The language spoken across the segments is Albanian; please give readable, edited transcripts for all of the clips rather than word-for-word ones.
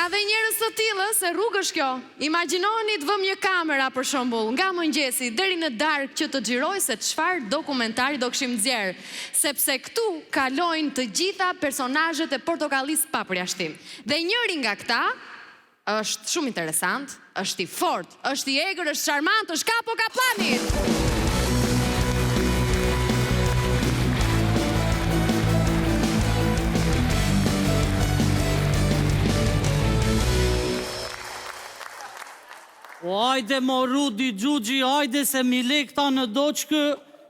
Ka dhe njerëz të tillë se rrugë është kjo. Imagjinoni të vëmë një kamera për shembull nga mëngjesi deri në darkë që të xhiroj se çfarë dokumentari do kishim nxjerr, sepse këtu kalojnë të gjitha personazhet e Portokallis pa përjashtim. Dhe njëri nga këta është shumë interesant, është i fortë, është i egër, është charmant, është Capo Kaplani. O ajde mo Rudi Gjugji, ajde se mi le këta në doqkë,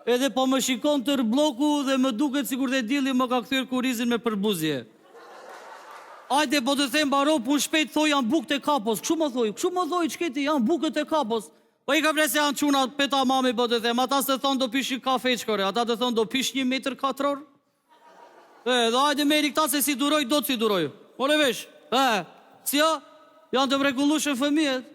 edhe po më shikon tër bloku dhe më duket sikur dhe dili më ka kthyer kurizin me përbuzje. Ajde po të them baro pun shpejt thoj janë bukët e Kapos, kështu më thoj qketi janë bukët e Kapos. Po i ka vre se janë quna peta mami po të them, ata se thonë do pish një kafe qkore, ata të thonë do pish 1 metër katror. Dhe ajde meri këta se si duroj, do të si duroj. More vesh, si ja, janë të mrekullushëm fëmijet.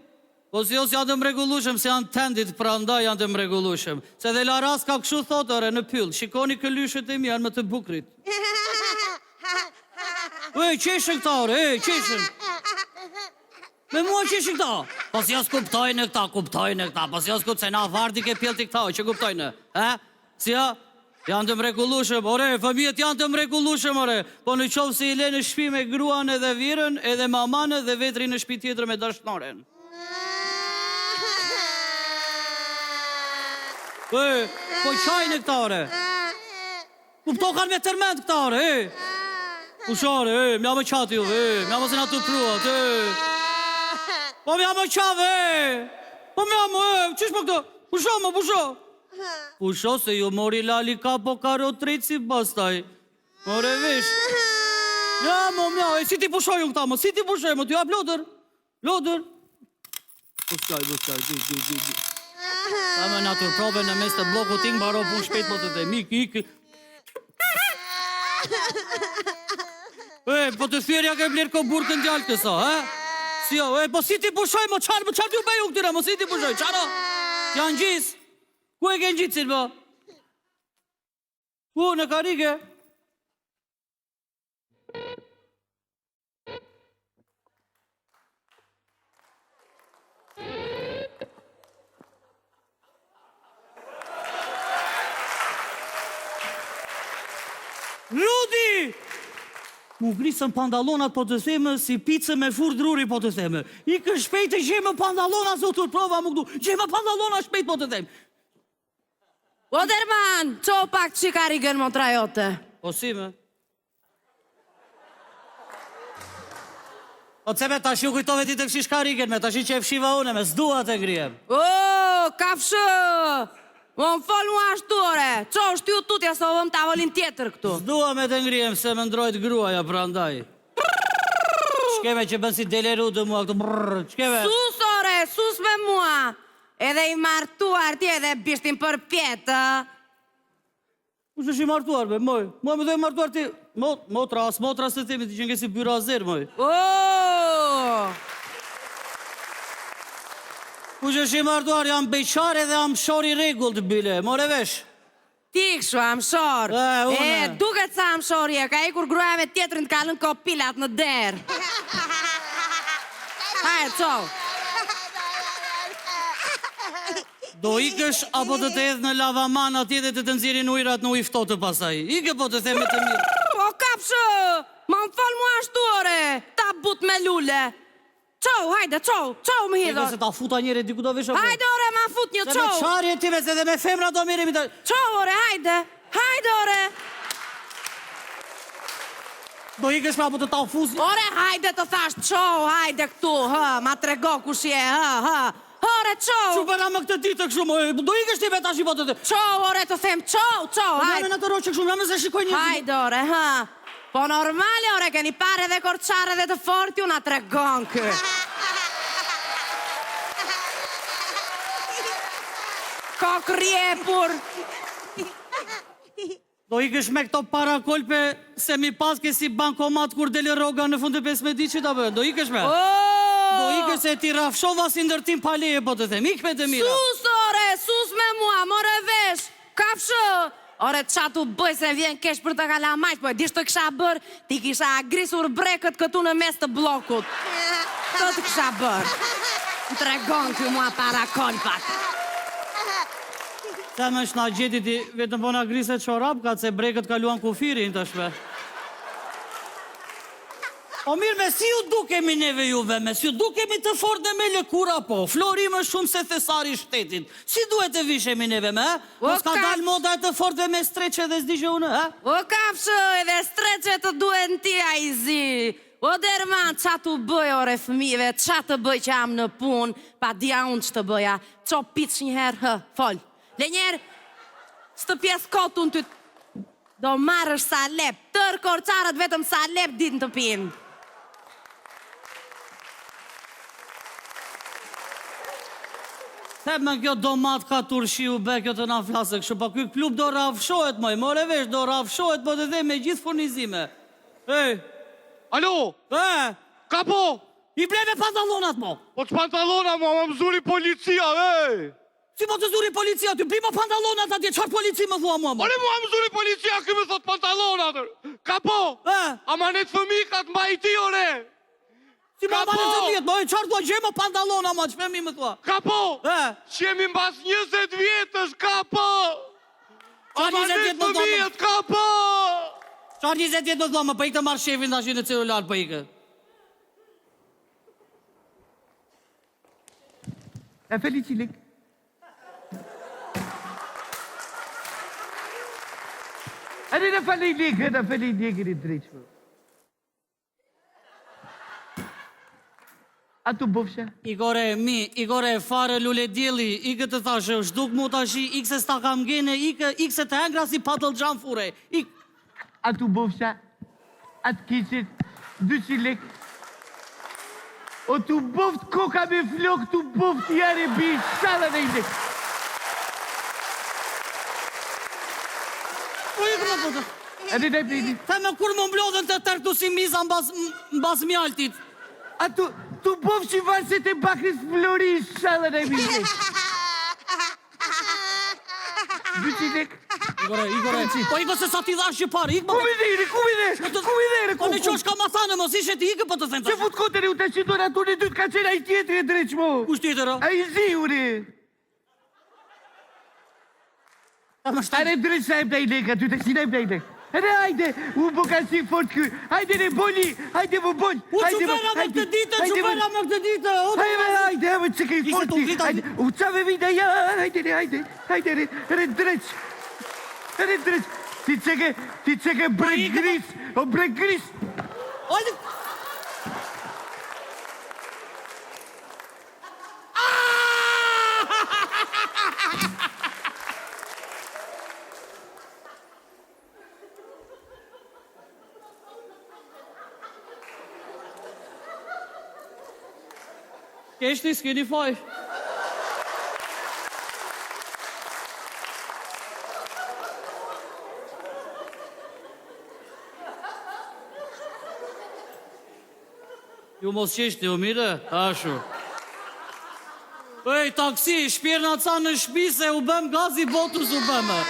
Po si janë të mrekullushëm, se janë tendit, pra ndaj janë të mrekullushëm. Se dhe Laras ka këshu thotore në pyll, shikoni këllyshet e mi janë më të bukrit. Qeshën këta, qeshën. Me mua qeshën këta. Pas jas kuptojnë këta, pas jas kuptojnë, se na vardi ke pjelti këta, që kuptojnë, Si ja, janë të mrekullushëm, fëmijet janë të mrekullushëm, po në qovë se i le në shpi me gruan edhe virën, edhe mamanë dhe vetri në shpi tjetër me dashnaren. Po qajnë këta, Kupto kanë me tërmend këta, Ushare, mja më qati ju, mja më zina të pruat, Po mja më qave, Po mja më, qish po këto? Pusho. Pusho se ju mori lali Capo Karotrici pastaj. More vish. Ja, mja, si ti pushoj unë këta, si ti pushoj, ti jap lodër. Pushaj, di. Ta me natur prove në mes të bloku ting, baro pun shpejt po të te, ik. Po të thyrja ke blerë ko burkën djallë kësa, Si jo, po si ti pushoj, qarë t'ju bëju këtyre, si ti pushoj, qaro? Janë gjis, ku e ke në gjitësin, po? Ku, në karike? Rudi! Mu grisën pandalonat po të theme si pizë me fur druri po të theme. I kë shpejt e gjemë pandalonat, zotur, prova më këtu. Gjemë pandalonat shpejt po të theme. Oderman, qo pak që ka rigën më trajote? Po si me? Po të seme tash ju kujtove ti të këshish ka rigën me, tash i që e fshiva une me, s'dua të ngrijem. Kafshë! Më fol mua ashtu, qo është ju tutja sa vëm tavolin tjetër këtu. S'dua me të ngrijem se më ndrojt gruaja pra ndaj. Shkeme që bën si deleru të mua këtu, shkeme. Sus me mua. Edhe i martuar ti edhe bishtin për pjetë. Ku që shi martuar, be, moj? Moj me dojë martuar ti, motra së temi ti që nge si byrazer, moj. Ku që shi martuar, jam beqare dhe jam shori regull të bile, more vesh. Ti këshu, amshor. Duket sa amshor je, ka ikur grujave tjetërin të kalën kopilat në derë. Hajë, qo. Do ikësh apo të të edhë në lavaman atje dhe të të nëzirin ujrat në ujftotë pasaj. Ike po të theme të mirë. O kapshë, ma më falë mua ashtu, ta but me lule. Qo, hajde, qo më hidhor. Se ta futa njëre diku do visho. Hajde, ma fut një qo. Se me qari e tive, se dhe me femra do mirë. Qo, hajde, Do ikësh pa apo të ta fuzi. Hajde të thash qo, hajde këtu, ma trego kush je, qo. Që përra më këtë ditë këshu, do ikësh ti me ta shqipo të të. Qo, të them, qo, hajde. Në të roqë këshu, në se shikoj një. Hajde, Po normale, keni pare dhe korqare dhe të forti, una tregon kë. Kok rjepur. Do ikësh me këto para kolpe, se mi paske si bankomat kur dele roga në fund të 15 diqit, do ikësh me? Do ikësh se ti rafshova si ndërtim paleje, po të them, ikme të mira. Sus me mua, more vesh, kafshë. Qa tu bëj se vjen kesh për të kalamajt, po e disht të kisha bërë, ti kisha grisur brekët këtu në mes të blokut. Të të kësha bërë. Më tregon kjo mua para kolpat. Se me shna gjeti ti, vetëm po na griset çorapkat se brekët kaluan kufirin të shpe. O mirë, me si ju dukemi neve juve, me si ju dukemi të fort dhe me lëkura po, Flori më shumë se thesari shtetit. Si duhet të vishemi neve me, mos ka dal moda e të fort dhe me streqe dhe zdi që unë, O kafshë, edhe streqe të duen ti a i zi. O derman, qa të bëj ore fëmive, qa të bëj që jam në pun, pa dia unë që të bëja, qo pic njëherë, fol. Le njerë, së të pjesë kotun të do marrësh sa lep, tërë korçarët vetëm sa lep ditë të pinë. Se me kjo domat ka turshi u be kjo të na flasë kështu, pa kjo klub do rafshohet moj, more vesh, do rafshohet, po të dhe me gjithë furnizime. Ej! Alo, ka po? I bleve pantalonat mo! Po që pantalona mo, më zuri policia, ej! Si po të zuri policia, ty blima pantalonat atje, qarë polici më thua mua mo? Ole mua më zuri policia, këmë thot pantalonat, ka po? Amanet fëmikat mba i ti, ore! Si ma amanet fëmikat, mo e qarë thua gjema pantalona mo, që femi më thua? Ka po? Që jemi mbas 20 vjetës, ka po? Amanet fëmikat, ka po? Qarë 20 vjetë më thua, më për i këtë marrë shefin të ashin e celular për i këtë? E felicilik. Edhe në falilik, edhe falilik i drejqme. A tu bufshe? Igore, fare lule djeli, i këtë thashe, shduk mu të ashi, ikse s'ta kam gene, ikse të hengra si patëll gjan fure. A tu bufshe? A të kishit, 200 lek. O tu buft koka me flok, tu buft jare bi, shala dhe i lek. Edhe ne priti. Theme kur më mblodhen të tërtu si miza mbas mjaltit. A tu buf që varset e bakris Flori, shala dhe i lek. 200 lek. Igore, po iko se sa ti dhash që parë, ikë më... Kumidere, Po në qosh ka ma thane, mos ishe ti ikë, po të thënë të... Se fut kotere u të qidon atur e dytë ka qenë a i tjetër e dreq mo. Kush tjetër, o? A i zi, ure. Are dreq sa e bda i leka, ty të sina e bda i lek. Are hajde, u bo ka si fort kë. Hajde ne boli, hajde më bol. U qupera me këtë dite, Hajde, më që kej fort kë. U qave vida, ja, hajde, re dreq. Re dreq. Ti qeke brek gris, o brek gris. Hajde. Keshti, s'keni faj. Ju mos qeshti, o mire, ashu. Ej, taksi, shpjerna ca në shpi se u bëm gazi botës u bëmë.